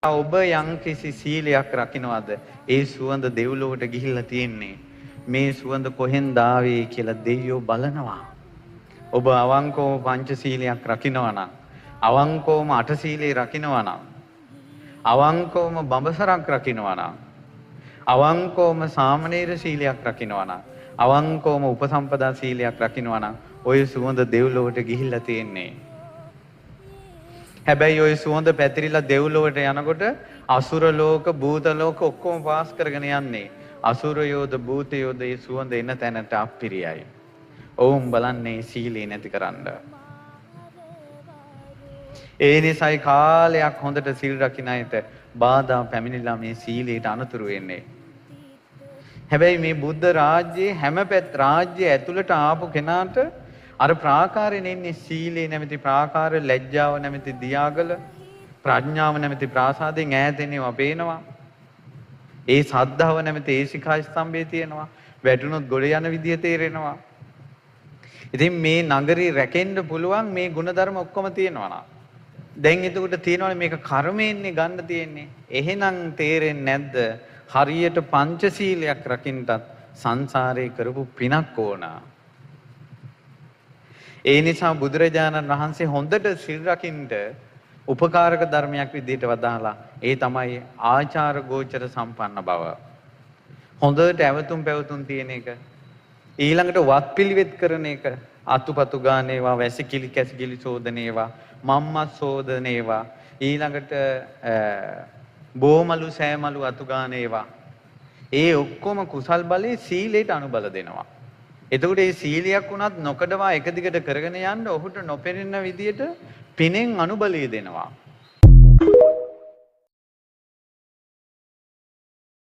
ඔබ යම්කිසි සීලයක් රකින්නවද ඒ සුවඳ දෙව්ලොවට ගිහිල්ලා තියෙන්නේ මේ සුවඳ කොහෙන්ද ආවේ කියලා දෙවියෝ බලනවා. ඔබ අවංකවම පංචශීලයක් රකින්නවා නම් අවංකවම අටශීලයේ රකින්නවා නම් අවංකවම බඹසරක් රකින්නවා නම් අවංකවම සාමණේර සීලයක් රකින්නවා නම් අවංකවම උපසම්පදා සීලයක් රකින්නවා නම් ඔය සුවඳ දෙව්ලොවට ගිහිල්ලා තියෙන්නේ. හැබැයි ওই සුවඳ පැතිරිලා දෙව්ලොවට යනකොට අසුර ලෝක භූත ලෝක ඔක්කොම පාස් කරගෙන යන්නේ. අසුරයෝද භූතයෝද මේ සුවඳ එන තැනට අප්පිරියයි. ඔවුන් බලන්නේ සීලේ නැතිකරන්න. ඒ නිසායි කාලයක් හොඳට සිල් රකින්න අයට බාධා පැමිණිලා මේ සීලයට අනතුරු වෙන්නේ. හැබැයි මේ බුද්ධ රාජ්‍යයේ හැම රාජ්‍ය ඇතුළට ආපු කෙනාට අර ප්‍රාකාරයෙන් ඉන්නේ සීලේ නැමැති ප්‍රාකාර, ලැජ්ජාව නැමැති දියාගල, ප්‍රඥාව නැමැති ප්‍රාසාදයෙන් ඈතෙනවා පේනවා. ඒ සද්ධාව නැමැති ඒ ශිඛා ස්තම්භයේ තියෙනවා. වැටුනොත් ගොඩ යන විදිය තේරෙනවා. ඉතින් මේ නගරේ රැකෙන්න පුළුවන් මේ ಗುಣධර්ම ඔක්කොම තියෙනවා නා. දැන් එතකොට තියෙනවනේ මේක කර්මයෙන්නේ ගන්න තියෙන්නේ. එහෙනම් තේරෙන්නේ නැද්ද? හරියට පංචශීලයක් රකින්නත් සංසාරේ කරපු පිනක් ඕනා. ඒ නිසා බුදුරජාණන් වහන්සේ හොඳට සිල් රකින්න උපකාරක ධර්මයක් විදිහට වදාහලා ඒ තමයි ආචාර ගෝචර සම්පන්න බව. හොඳට ඇවතුම් පැවතුම් තියෙන එක. ඊළඟට වත්පිළිවෙත් කරන එක. අතුපතු ගානේවා, වැසිකිලි කැසිකිලි සෝදනේවා, මම්මත් සෝදනේවා, ඊළඟට බෝමලු සෑමලු අතු ගානේවා. ඒ ඔක්කොම කුසල් බලේ සීලයට අනුබල දෙනවා. එතකොට මේ සීලයක් වුණත් නොකඩවා එක දිගට කරගෙන යන්න ඔහුට නොපෙනෙන විදියට පිනෙන් අනුබලය දෙනවා.